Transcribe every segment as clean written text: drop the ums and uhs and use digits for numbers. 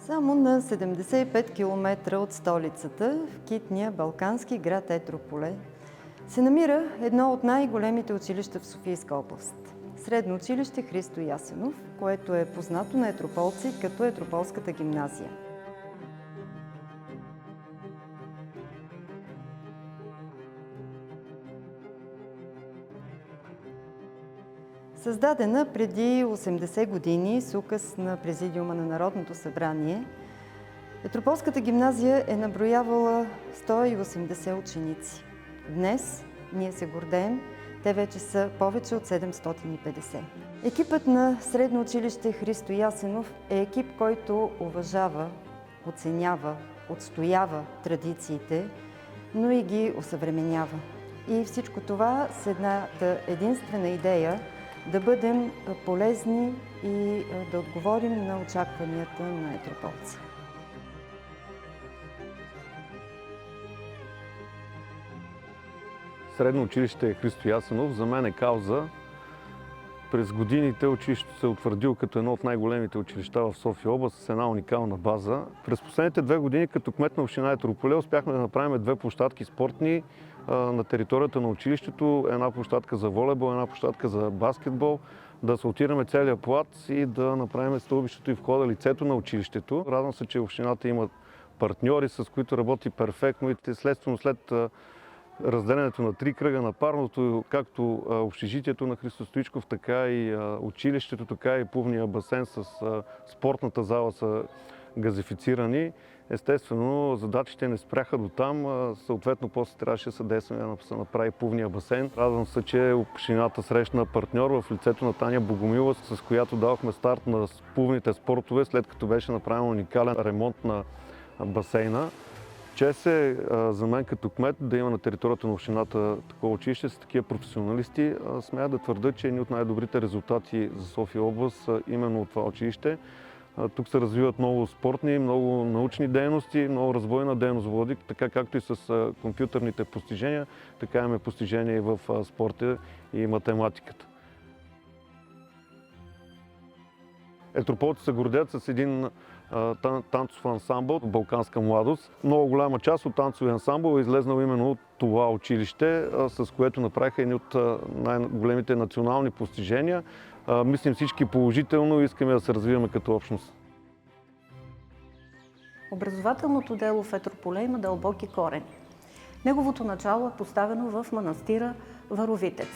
Само на 75 км от столицата, в китния балкански град Етрополе, се намира едно от най-големите училища в Софийска област – Средно училище Христо Ясенов, което е познато на етрополци като Етрополската гимназия. Създадена преди 80 години с указ на Президиума на Народното събрание, Етрополската гимназия е наброявала 180 ученици. Днес ние се гордеем, те вече са повече от 750. Екипът на Средно училище Христо Ясенов е екип, който уважава, оценява, отстоява традициите, но и ги осъвременява. И всичко това с едната единствена идея да бъдем полезни и да отговорим на очакванията на етрополци. Средно училище Христо Ясенов за мен е кауза. През годините училището се е утвърдило като едно от най-големите училища в София област с една уникална база. През последните 2 години като кмет на община Етрополе успяхме да направим 2 площадки спортни на територията на училището. Една площадка за волейбол, една площадка за баскетбол. Да асфалтираме целия плац и да направим стълбището и входа, лицето на училището. Радвам се, че общината има партньори, с които работи перфектно и следствено след разделянето на 3 кръга на парното, както общежитието на Христо Стоичков, така и училището, така и плувния басейн с спортната зала са газифицирани. Естествено, задачите не спряха до там, съответно после трябваше да съдействаме да се направи плувния басейн. Радвам се, че общината срещна партньор в лицето на Таня Богомилова, с която давахме старт на плувните спортове, след като беше направен уникален ремонт на басейна. Чест е за мен като кмет да има на територията на общината такова училище с такива професионалисти. Смея да твърда, че едни от най-добрите резултати за София област са именно от това училище. Тук се развиват много спортни, много научни дейности, много развойна дейност води, така както и с компютърните постижения, така имаме постижения и в спорта и математиката. Етрополци се гордеят с един танцов ансамбъл „Балканска младост“. Много голяма част от танцовия ансамбъл е излезнал именно от това училище, с което направиха едни от най-големите национални постижения. Мислим всички положително и искаме да се развиваме като общност. Образователното дело в Етрополе има дълбоки корени. Неговото начало е поставено в манастира Варовитец.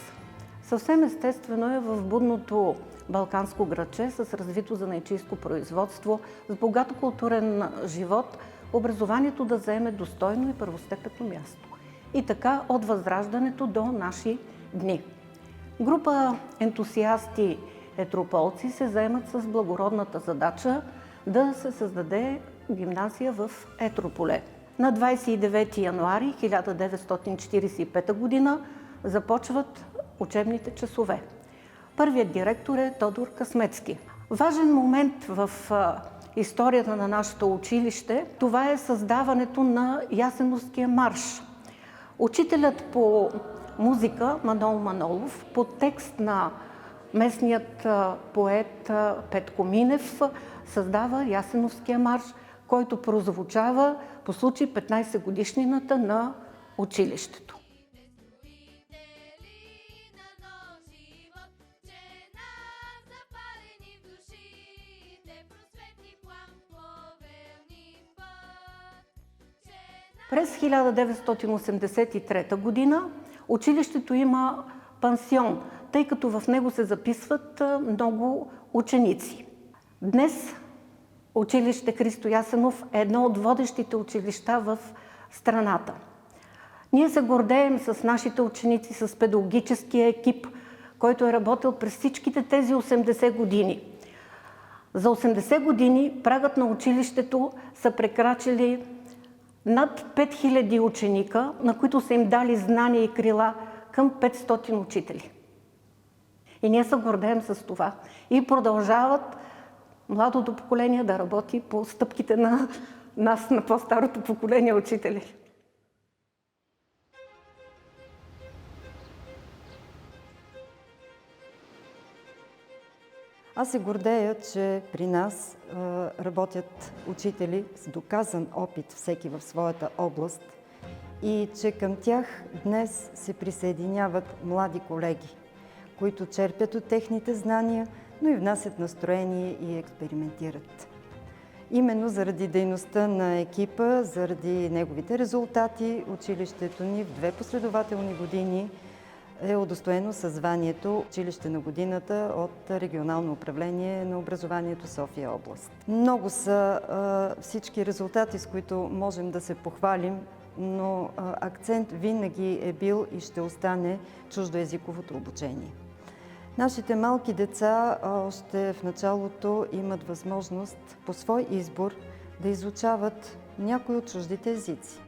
Съвсем естествено е в будното балканско градче с развито занайчийско производство, с богат културен живот, образованието да заеме достойно и първостепенно място. И така от Възраждането до наши дни. Група ентусиасти етрополци се заемат с благородната задача да се създаде гимназия в Етрополе. На 29 януари 1945 г. започват учебните часове. Първият директор е Тодор Късмецки. Важен момент в историята на нашето училище, това е създаването на Ясеновския марш. Учителят по музика Манол Манолов по текст на местният поет Петко Минев създава Ясеновския марш, който прозвучава по случай 15-годишнината на училището. През 1983 година училището има пансион, тъй като в него се записват много ученици. Днес училище Христо Ясенов е едно от водещите училища в страната. Ние се гордеем с нашите ученици, с педагогическия екип, който е работил през всичките тези 80 години. За 80 години прагът на училището са прекрачили над 5000 ученика, на които са им дали знания и крила към 500 учители. И ние се гордеем с това. И продължават младото поколение да работи по стъпките на нас, на по-старото поколение учители. Аз се гордея, че при нас работят учители с доказан опит, всеки в своята област, и че към тях днес се присъединяват млади колеги, които черпят от техните знания, но и внасят настроение и експериментират. Именно заради дейността на екипа, заради неговите резултати, училището ни в 2 последователни години е удостоено със званието Училище на годината от Регионално управление на образованието София област. Много са всички резултати, с които можем да се похвалим, но акцент винаги е бил и ще остане чуждоезиковото обучение. Нашите малки деца още в началото имат възможност по свой избор да изучават някои от чуждите езици.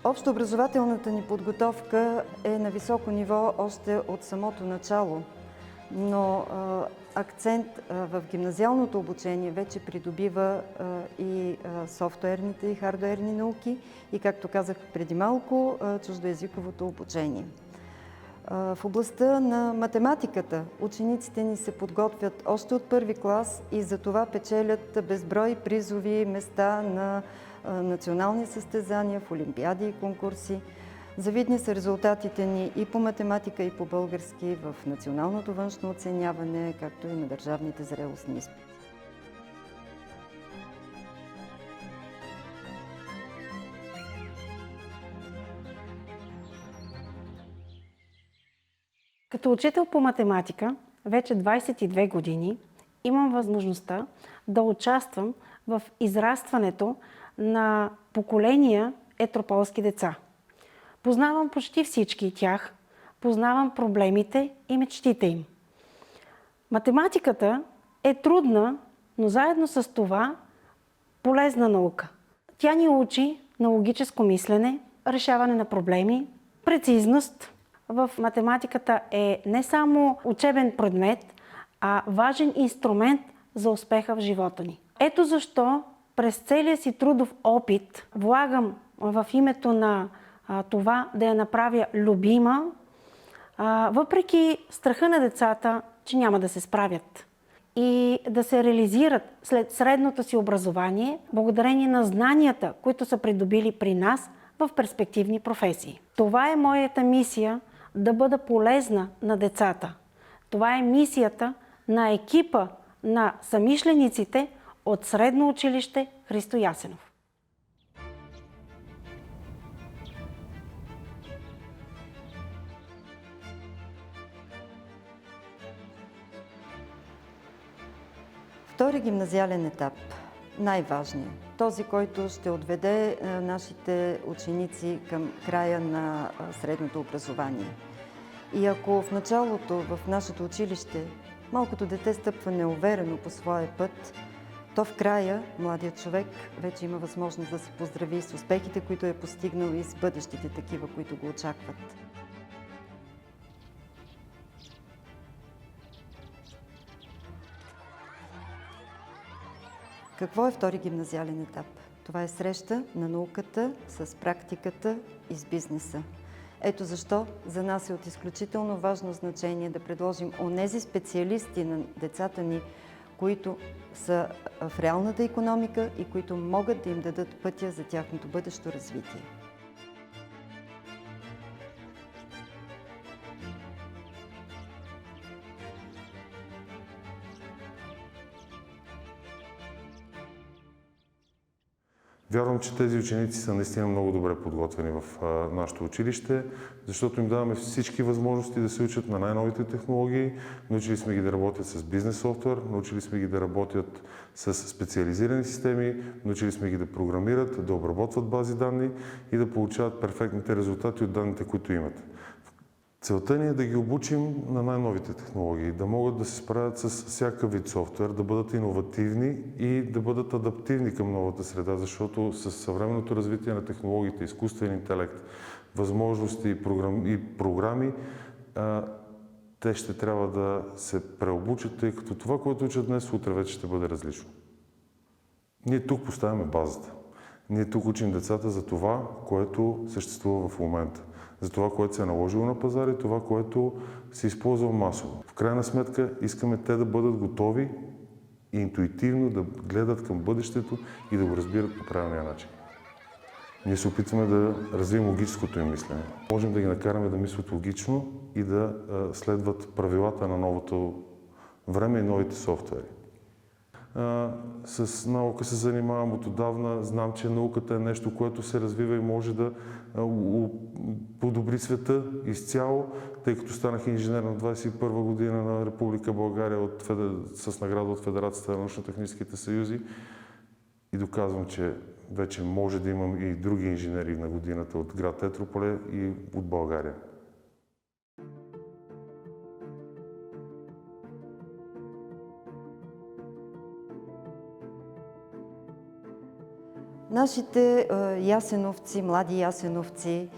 Общообразователната ни подготовка е на високо ниво още от самото начало, но акцент в гимназиалното обучение вече придобива и софтуерните и хардуерни науки и, както казах преди малко, чуждоезиковото обучение. В областта на математиката учениците ни се подготвят още от 1-ви клас и за това печелят безброй призови места на национални състезания, в олимпиади и конкурси. Завидни са резултатите ни и по математика, и по български в националното външно оценяване, както и на държавните зрелостни изпити. Като учител по математика вече 22 години имам възможността да участвам в израстването на поколения етрополски деца. Познавам почти всички тях, познавам проблемите и мечтите им. Математиката е трудна, но заедно с това полезна наука. Тя ни учи на логическо мислене, решаване на проблеми, прецизност. В математиката е не само учебен предмет, а важен инструмент за успеха в живота ни. Ето защо през целия си трудов опит влагам в името на това да я направя любима, въпреки страха на децата, че няма да се справят. И да се реализират след средното си образование, благодарение на знанията, които са придобили при нас в перспективни професии. Това е моята мисия – да бъда полезна на децата. Това е мисията на екипа на съмишлениците от Средно училище Христо Ясенов. Втори гимназиален етап, най-важният, този, който ще отведе нашите ученици към края на средното образование. И ако в началото в нашето училище малкото дете стъпва неуверено по своя път, то в края младият човек вече има възможност да се поздрави с успехите, които е постигнал, и с бъдещите такива, които го очакват. Какво е втори гимназиален етап? Това е среща на науката с практиката и с бизнеса. Ето защо за нас е от изключително важно значение да предложим онези специалисти на децата ни, които са в реалната икономика и които могат да им дадат пътя за тяхното бъдещо развитие. Вярвам, че тези ученици са наистина много добре подготвени в нашето училище, защото им даваме всички възможности да се учат на най-новите технологии. Научили сме ги да работят с бизнес софтуер, научили сме ги да работят с специализирани системи, научили сме ги да програмират, да обработват бази данни и да получават перфектните резултати от данните, които имат. Целта ни е да ги обучим на най-новите технологии, да могат да се справят с всякакъв вид софтуер, да бъдат иновативни и да бъдат адаптивни към новата среда, защото с съвременното развитие на технологиите, изкуствен интелект, възможности и програми, те ще трябва да се преобучат, тъй като това, което учат днес, утре вече ще бъде различно. Ние тук поставяме базата. Ние тук учим децата за това, което съществува в момента. За това, което се е наложило на пазара и това, което се използва масово. В крайна сметка искаме те да бъдат готови и интуитивно да гледат към бъдещето и да го разбират по правилния начин. Ние се опитваме да развием логическото им мислене. Можем да ги накараме да мислят логично и да следват правилата на новото време и новите софтуери. С наука се занимавам от отдавна. Знам, че науката е нещо, което се развива и може да подобри света изцяло, тъй като станах инженер на 21 година на Република България с награда от Федерацията на научно-техническите съюзи и доказвам, че вече може да имам и други инженери на годината от град Етрополе и от България. Нашите ясеновци, млади ясеновци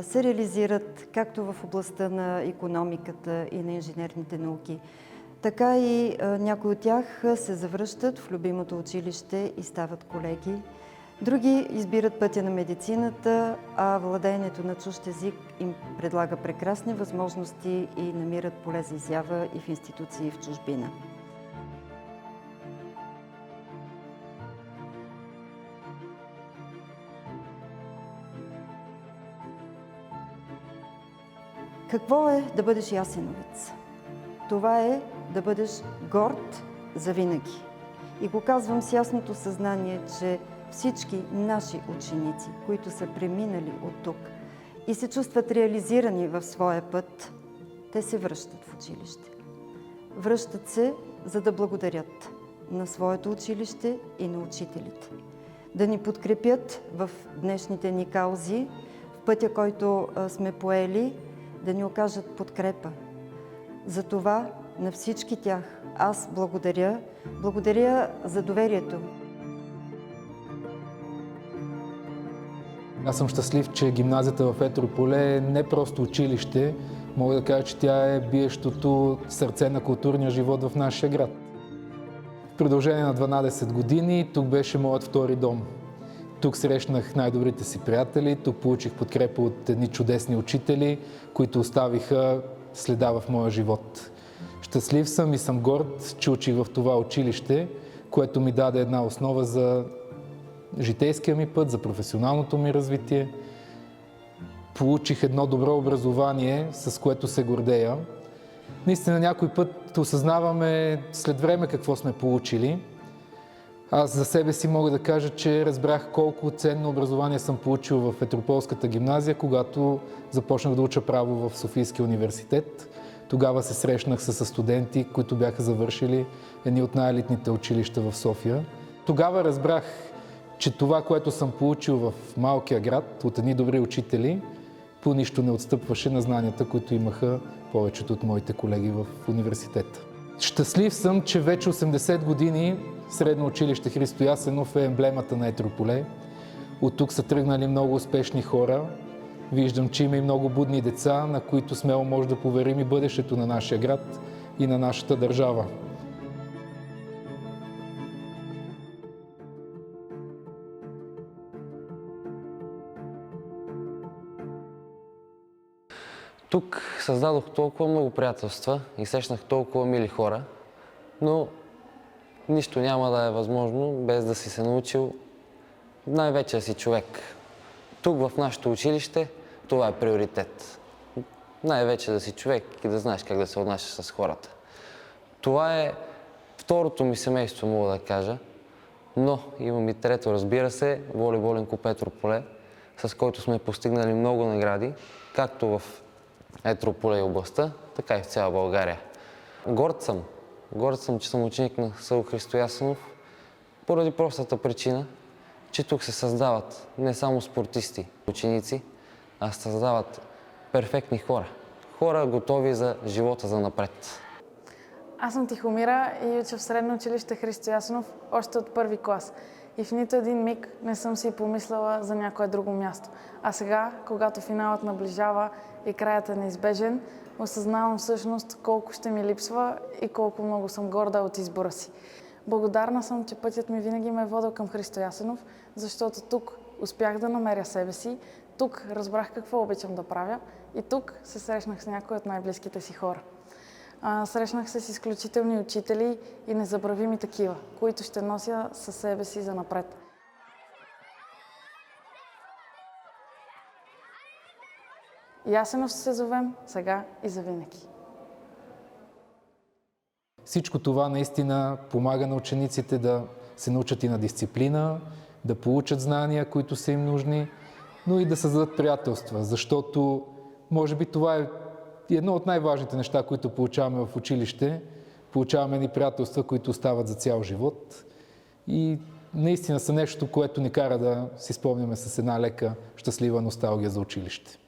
се реализират както в областта на икономиката и на инженерните науки, така и някои от тях се завръщат в любимото училище и стават колеги. Други избират пътя на медицината, а владеенето на чужд език им предлага прекрасни възможности и намират поле за изява и в институции в чужбина. Какво е да бъдеш ясеновец? Това е да бъдеш горд завинаги. И го казвам с ясното съзнание, че всички наши ученици, които са преминали от тук и се чувстват реализирани в своя път, те се връщат в училище. Връщат се, за да благодарят на своето училище и на учителите. Да ни подкрепят в днешните ни каузи, в пътя, който сме поели, да ни окажат подкрепа. За това на всички тях аз благодаря. Благодаря за доверието. Аз съм щастлив, че гимназията в Етрополе е не просто училище, мога да кажа, че тя е биещото сърце на културния живот в нашия град. В продължение на 12 години тук беше моят втори дом. Тук срещнах най-добрите си приятели, тук получих подкрепа от едни чудесни учители, които оставиха следа в моя живот. Щастлив съм и съм горд, че учих в това училище, което ми даде една основа за житейския ми път, за професионалното ми развитие. Получих едно добро образование, с което се гордея. Наистина някой път осъзнаваме след време какво сме получили. Аз за себе си мога да кажа, че разбрах колко ценно образование съм получил в Етрополската гимназия, когато започнах да уча право в Софийския университет. Тогава се срещнах с студенти, които бяха завършили едни от най-елитните училища в София. Тогава разбрах, че това, което съм получил в малкия град от едни добри учители, по нищо не отстъпваше на знанията, които имаха повечето от моите колеги в университета. Щастлив съм, че вече 80 години Средно училище Христо Ясенов е емблемата на Етрополе. От тук са тръгнали много успешни хора. Виждам, че има и много будни деца, на които смело може да поверим и бъдещето на нашия град и на нашата държава. Тук създадох толкова много приятелства и срещнах толкова мили хора, но нищо няма да е възможно без да си се научил най-вече да си човек. Тук в нашето училище това е приоритет. Най-вече да си човек и да знаеш как да се отнасяш с хората. Това е второто ми семейство, мога да кажа, но имам и трето, разбира се, волейболен клуб Етрополе, с който сме постигнали много награди, както в Етрополе и областта, така и в цяла България. Горд съм, че съм ученик на СУ Христо Ясенов, поради простата причина, че тук се създават не само спортисти, ученици, а създават перфектни хора. Хора готови за живота за напред. Аз съм Тихомира и уча в Средно училище Христо Ясенов още от първи клас. И в нито един миг не съм си помисляла за някое друго място. А сега, когато финалът наближава и краят е неизбежен, осъзнавам всъщност колко ще ми липсва и колко много съм горда от избора си. Благодарна съм, че пътят ми винаги ме е водил към Христо Ясенов, защото тук успях да намеря себе си, тук разбрах какво обичам да правя и тук се срещнах с някои от най-близките си хора. Срещнах се с изключителни учители и незабравими такива, които ще нося със себе си занапред. Ясенов ще се зовем сега и завинаги. Всичко това наистина помага на учениците да се научат и на дисциплина, да получат знания, които са им нужни, но и да създадат приятелства, защото може би това е едно от най-важните неща, които получаваме в училище. Получаваме ни приятелства, които остават за цял живот и наистина са нещо, което ни кара да си спомняме с една лека, щастлива носталгия за училище.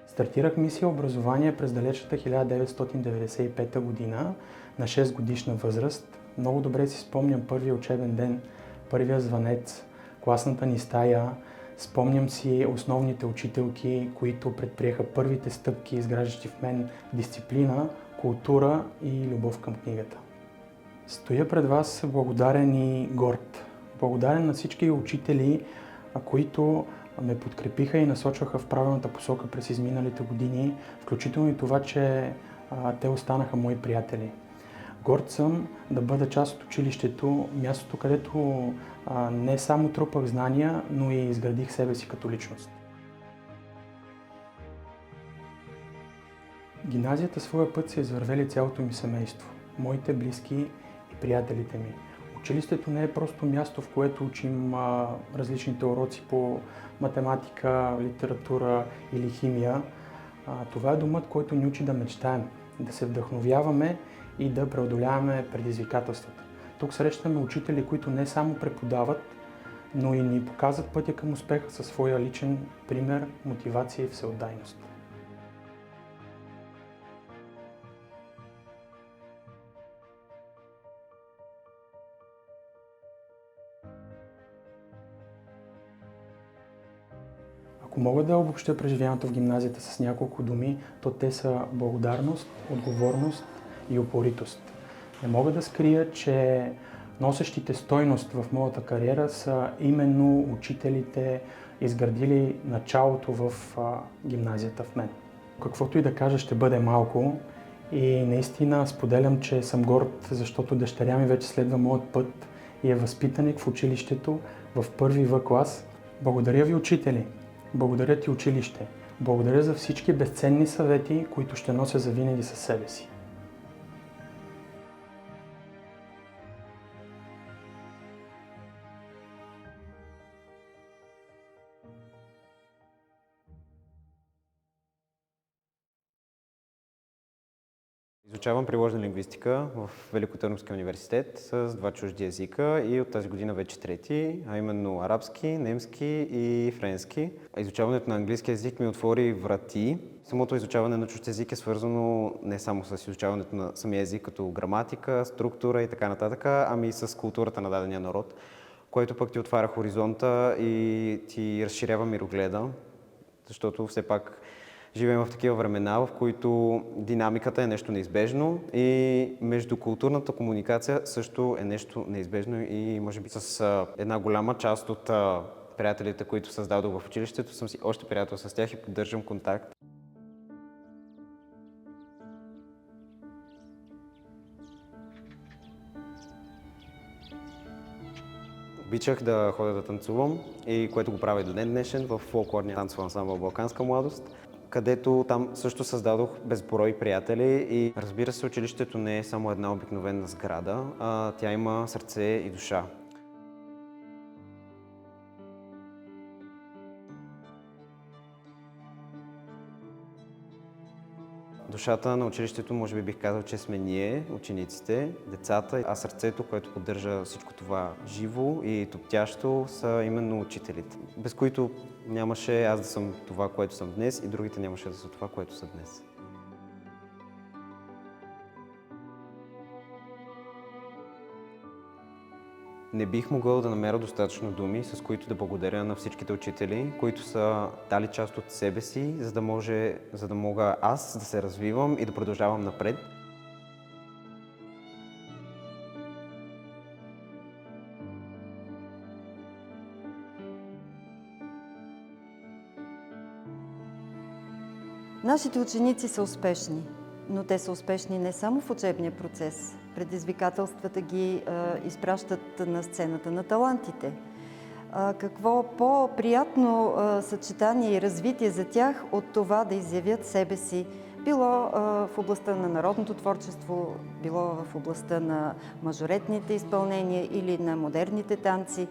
Стартирах мисия образование през далечната 1995 година на 6 годишна възраст. Много добре си спомням първия учебен ден, първия звънец, класната ни стая. Спомням си основните учителки, които предприеха първите стъпки, изграждащи в мен дисциплина, култура и любов към книгата. Стоя пред вас благодарен и горд. Благодарен на всички учители, които ме подкрепиха и насочваха в правилната посока през изминалите години, включително и това, че те останаха мои приятели. Горд съм да бъда част от училището, мястото, където не само трупах знания, но и изградих себе си като личност. Гимназията своя път са извървели цялото ми семейство, моите близки и приятелите ми. Училището не е просто място, в което учим различните уроци по математика, литература или химия. Това е домът, който ни учи да мечтаем, да се вдъхновяваме и да преодоляваме предизвикателствата. Тук срещаме учители, които не само преподават, но и ни показват пътя към успеха със своя личен пример, мотивация и всеотдайност. Ако мога да обобщя преживяването в гимназията с няколко думи, то те са благодарност, отговорност и упоритост. Не мога да скрия, че носещите стойност в моята кариера са именно учителите, изградили началото в гимназията в мен. Каквото и да кажа, ще бъде малко и наистина споделям, че съм горд, защото дъщеря ми вече следва моят път и е възпитаник в училището в първи В клас. Благодаря ви, учители! Благодаря ти, училище! Благодаря за всички безценни съвети, които ще нося завинаги със себе си. Изучавам приложна лингвистика в Великотърновския университет с 2 чужди езика и от тази година вече трети, а именно арабски, немски и френски. Изучаването на английски език ми отвори врати. Самото изучаване на чужд език е свързано не само с изучаването на самия език, като граматика, структура и така нататък, ами и с културата на дадения народ, което пък ти отваря хоризонта и ти разширява мирогледа, защото все пак живеем в такива времена, в които динамиката е нещо неизбежно и междукултурната комуникация също е нещо неизбежно и може би с една голяма част от приятелите, които създадох в училището, съм си още приятел с тях и поддържам контакт. Обичах да ходя да танцувам и което го правя и до ден днешен в фолклорния танцов ансамбъл Балканска младост, където там също създадох безброй приятели и разбира се, училището не е само една обикновена сграда, а тя има сърце и душа. Душата на училището, може би бих казал, че сме ние, учениците, децата, а сърцето, което поддържа всичко това живо и топтящо, са именно учителите, без които нямаше аз да съм това, което съм днес и другите нямаше да са това, което са днес. Не бих могъл да намеря достатъчно думи, с които да благодаря на всичките учители, които са дали част от себе си, за да мога аз да се развивам и да продължавам напред. Нашите ученици са успешни, но те са успешни не само в учебния процес. Предизвикателствата ги изпращат на сцената на талантите. Какво по-приятно съчетание и развитие за тях от това да изявят себе си, било в областта на народното творчество, било в областта на мажоретните изпълнения или на модерните танци.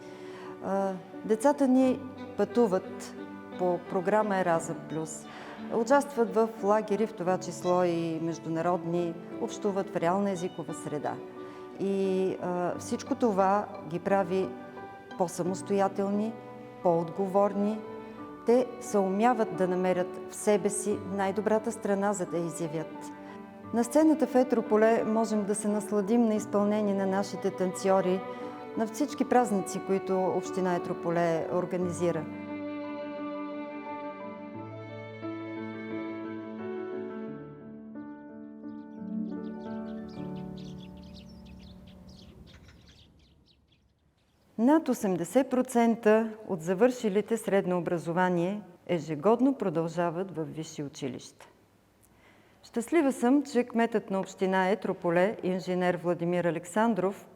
Децата ни пътуват по програма Еразъм Плюс. Участват в лагери, в това число и международни, общуват в реална езикова среда. И всичко това ги прави по-самостоятелни, по-отговорни. Те съумяват да намерят в себе си най-добрата страна, за да я изявят. На сцената в Етрополе можем да се насладим на изпълнение на нашите танцьори на всички празници, които община Етрополе организира. Над 80% от завършилите средно образование ежегодно продължават в висши училища. Щастлива съм, че кметът на община Етрополе, инженер Владимир Александров,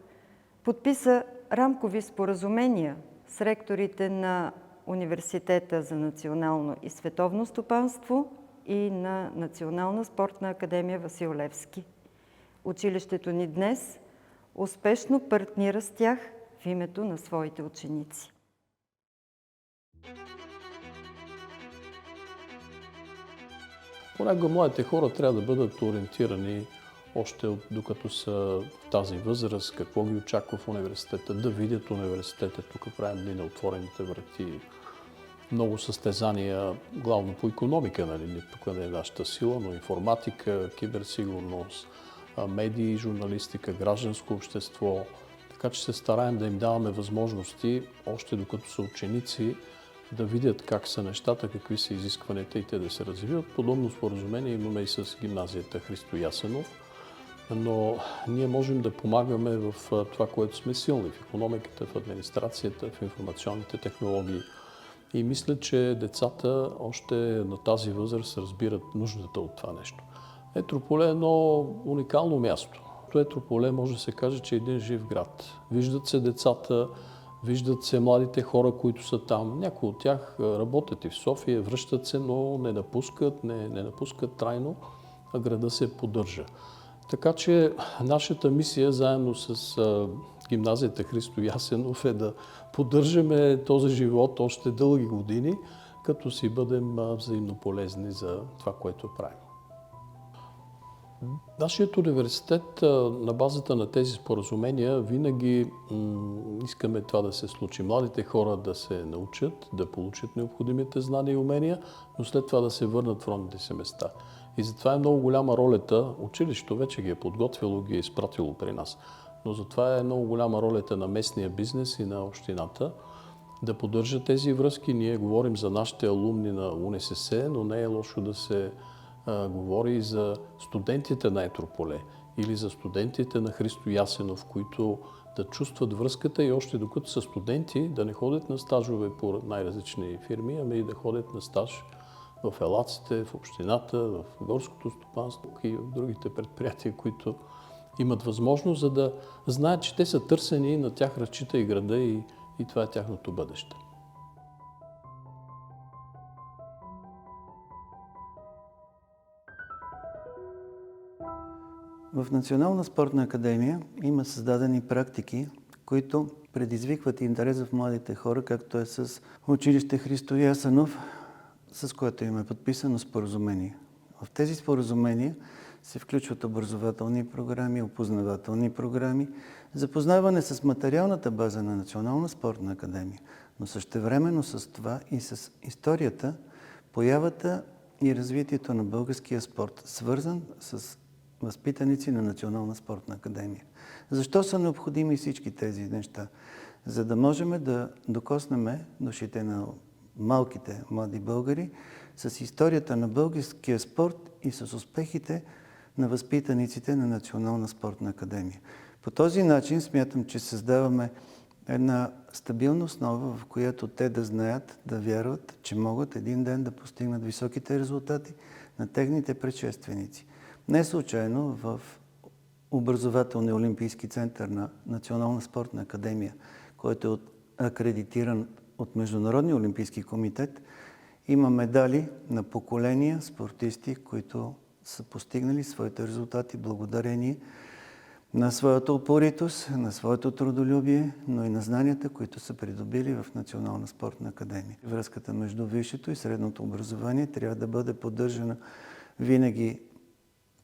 подписа рамкови споразумения с ректорите на Университета за национално и световно стопанство и на Национална спортна академия Васил Левски. Училището ни днес успешно партнира с тях в името на своите ученици. Понякога младите хора трябва да бъдат ориентирани още докато са в тази възраст, какво ги очаква в университета, да видят университета. Тук правим дни на отворените врати, много състезания, главно по икономика, нали? Тук не е нашата сила, но информатика, киберсигурност, медии, журналистика, гражданско общество. Така че се стараем да им даваме възможности, още докато са ученици, да видят как са нещата, какви са изискванията и те да се развиват. Подобно споразумение имаме и с гимназията Христо Ясенов, но ние можем да помагаме в това, което сме силни, в икономиката, в администрацията, в информационните технологии. И мисля, че децата още на тази възраст разбират нуждата от това нещо. Етрополе е едно уникално място. Етрополе може да се каже, че е един жив град. Виждат се децата, виждат се младите хора, които са там. Някои от тях работят и в София, връщат се, но не напускат трайно, а града се поддържа. Така че нашата мисия, заедно с гимназията Христо Ясенов, е да поддържаме този живот още дълги години, като си бъдем взаимно полезни за това, което правим. Нашият университет на базата на тези споразумения винаги искаме това да се случи. Младите хора да се научат, да получат необходимите знания и умения, но след това да се върнат в родните си места. И затова е много голяма ролята, училището вече ги е подготвило, ги е изпратило при нас, но затова е много голяма ролята на местния бизнес и на общината да поддържат тези връзки. Ние говорим за нашите алумни на УНСС, но не е лошо да се говори и за студентите на Етрополе или за студентите на Христо Ясенов, които да чувстват връзката и още докато са студенти да не ходят на стажове по най-различни фирми, ами и да ходят на стаж в елаците, в общината, в горското стопанство и в другите предприятия, които имат възможност, за да знаят, че те са търсени, на тях разчита и града и това е тяхното бъдеще. В Национална спортна академия има създадени практики, които предизвикват интерес в младите хора, както е с училище Христо Ясенов, с което им е подписано споразумение. В тези споразумения се включват образователни програми, опознавателни програми, запознаване с материалната база на Национална спортна академия, но същевременно с това и с историята, появата и развитието на българския спорт, свързан с възпитаници на Национална спортна академия. Защо са необходими всички тези неща? За да можем да докоснем душите на малките млади българи с историята на българския спорт и с успехите на възпитаниците на Национална спортна академия. По този начин смятам, че създаваме една стабилна основа, в която те да знаят, да вярват, че могат един ден да постигнат високите резултати на техните предшественици. Не случайно в образователния олимпийски център на Национална спортна академия, който е акредитиран от Международния олимпийски комитет, има медали на поколения спортисти, които са постигнали своите резултати благодарение на своята упоритост, на своето трудолюбие, но и на знанията, които са придобили в Национална спортна академия. Връзката между висшето и средното образование трябва да бъде поддържана винаги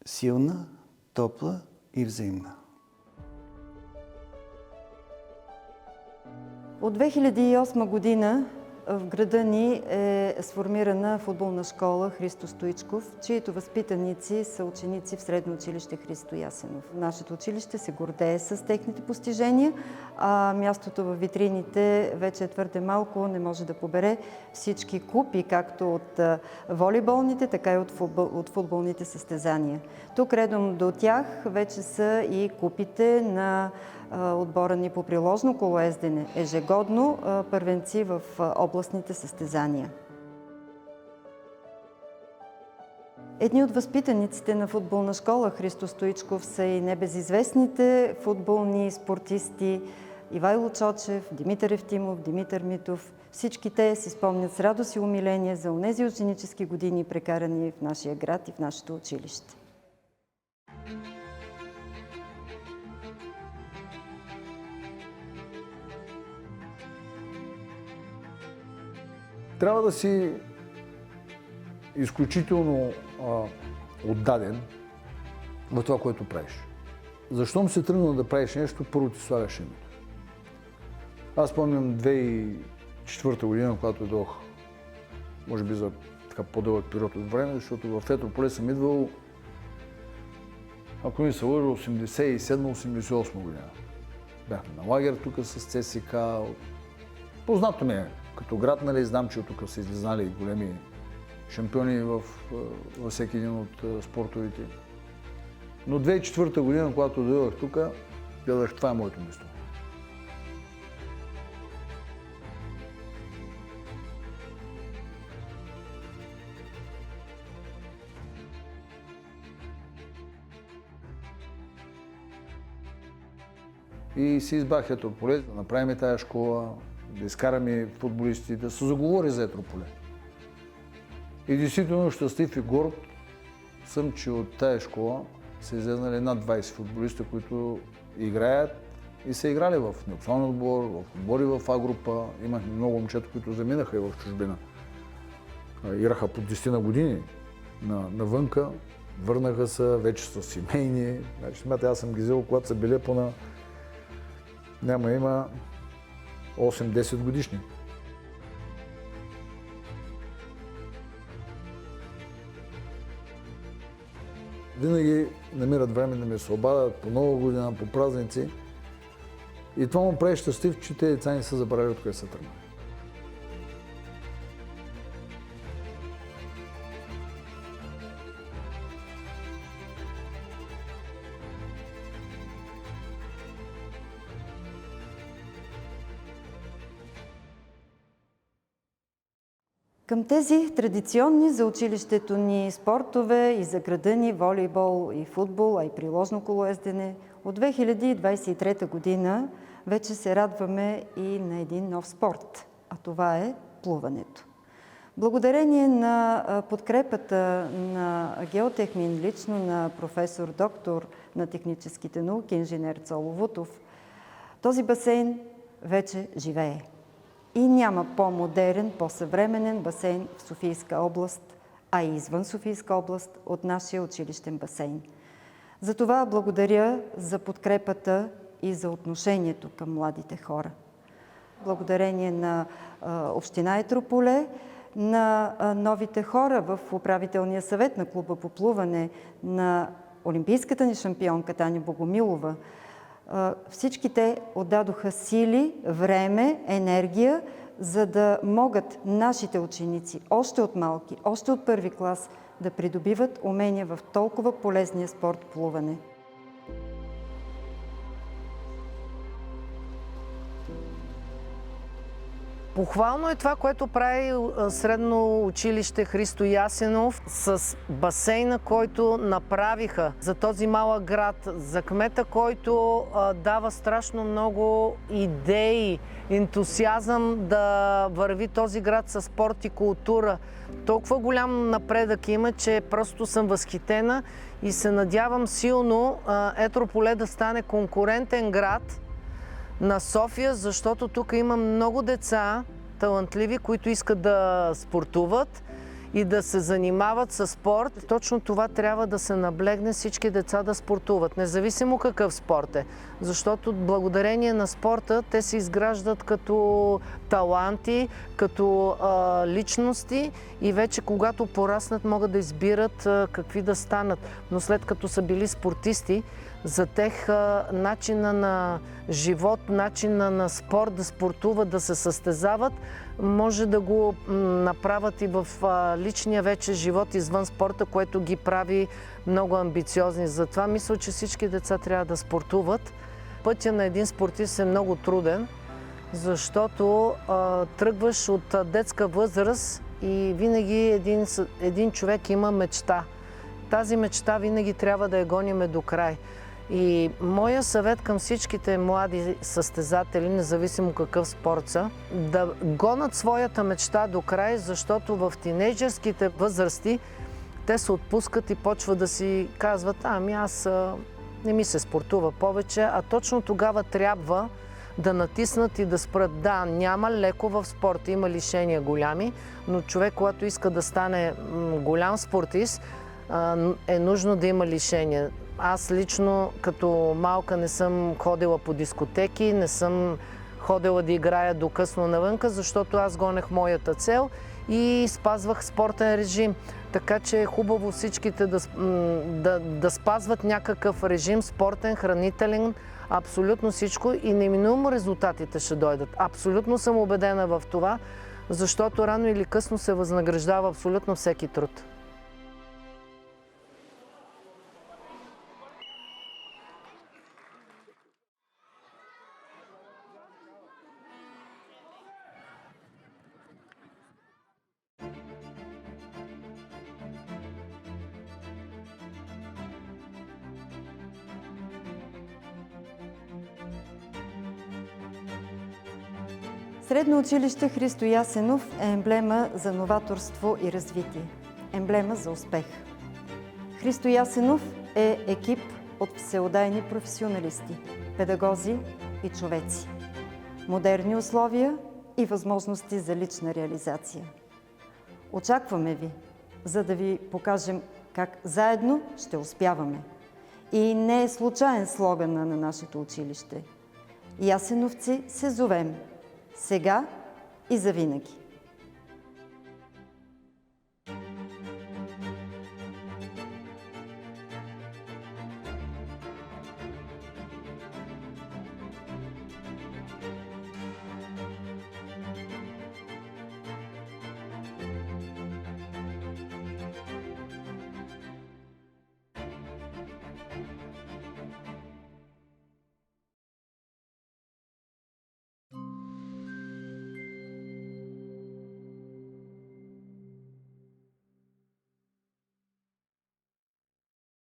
силна, топла и взаимна. От 2008 година в града ни е сформирана футболна школа Христо Стоичков, чието възпитаници са ученици в Средно училище Христо Ясенов. Нашето училище се гордее с техните постижения, а мястото във витрините вече е твърде малко, не може да побере всички купи, както от волейболните, така и от футболните състезания. Тук редом до тях вече са и купите на отбора ни по приложно колоездене, ежегодно първенци в областните състезания. Едни от възпитаниците на футболна школа Христо Стоичков са и небезизвестните футболни спортисти Ивайло Чочев, Димитър Евтимов, Димитър Митов. Всички те си спомнят с радост и умиление за онези ученически години, прекарани в нашия град и в нашето училище. Трябва да си изключително отдаден в това, което правиш. Защом се тръгнал да правиш нещо, първо ти слагаш името. Аз спомням 2004 година, когато дойдох, може би за така по-дълъг период от време, защото в Етрополе съм идвал, ако не се лъжа, 87-88 година. Бяхме на лагер тук с ЦСК. Познато ми е като град, нали, знам, че от тук са излезнали големи шампиони във всеки един от спортовите. Но 2004 година, когато дойдох тук, гледах, това е моето място. И си избрах Етрополе, да направим тая школа, да изкараме футболисти, да се заговори за Етрополе. И действително щастлив и горд съм, че от тая школа са излезнали над 20 футболиста, които играят и са играли в национален отбор, в отбори в А-група. Имахме много момчета, които заминаха и в чужбина. Играха по 10 на години навънка, върнаха се, вече са семейни. Значи, смятате, аз съм ги взел, когато са били по-на има 8-10 годишни. Винаги намират време да ми се обадят по Нова година, по празници. И това му прави щастлив, че тези деца не са забравили откъде са тръгнали. Към тези традиционни за училището ни спортове и за града ни волейбол и футбол, а и приложно колоездене, от 2023 година вече се радваме и на един нов спорт, а това е плуването. Благодарение на подкрепата на Геотехмин, лично на професор доктор на техническите науки, инженер Цоло Вутов, този басейн вече живее. И няма по-модерен, по-съвременен басейн в Софийска област, а и извън Софийска област от нашия училищен басейн. Затова благодаря за подкрепата и за отношението към младите хора. Благодарение на община Етрополе, на новите хора в управителния съвет на клуба по плуване, на олимпийската ни шампионка Таня Богомилова, всички те отдадоха сили, време, енергия, за да могат нашите ученици още от малки, още от първи клас да придобиват умения в толкова полезния спорт плуване. Похвално е това, което прави средно училище Христо Ясенов с басейна, който направиха за този малък град, за кмета, който дава страшно много идеи, ентусиазъм да върви този град със спорт и култура. Толкова голям напредък има, че просто съм възхитена и се надявам силно Етрополе да стане конкурентен град на София, защото тук има много деца, талантливи, които искат да спортуват и да се занимават със спорт. Точно това трябва да се наблегне, всички деца да спортуват, независимо какъв спорт е. Защото благодарение на спорта те се изграждат като таланти, като личности и вече когато пораснат могат да избират какви да станат. Но след като са били спортисти, за тях начина на живот, начина на спорт, да спортуват, да се състезават, може да го направят и в личния вече живот извън спорта, което ги прави много амбициозни. Затова мисля, че всички деца трябва да спортуват. Пътя на един спортист е много труден, защото тръгваш от детска възраст и винаги един човек има мечта. Тази мечта винаги трябва да я гониме до край. И моя съвет към всичките млади състезатели, независимо какъв спорт са, да гонят своята мечта до край, защото в тинейджърските възрасти те се отпускат и почват да си казват, аз не ми се спортува повече, а точно тогава трябва да натиснат и да спрат. Да, няма леко в спорта, има лишения голями, но човек, когато иска да стане голям спортист, е нужно да има лишения. Аз лично като малка не съм ходила по дискотеки, не съм ходила да играя до късно навънка, защото аз гонех моята цел и спазвах спортен режим. Така че е хубаво всичките да спазват някакъв режим, спортен, хранителен, абсолютно всичко и неминуемо резултатите ще дойдат. Абсолютно съм убедена в това, защото рано или късно се възнаграждава абсолютно всеки труд. Средно училище Христо Ясенов е емблема за новаторство и развитие, емблема за успех. Христо Ясенов е екип от всеотдайни професионалисти, педагози и човеци. Модерни условия и възможности за лична реализация. Очакваме ви, за да ви покажем как заедно ще успяваме. И не е случайен слогана на нашето училище. Ясеновци се зовем. Сега и завинаги.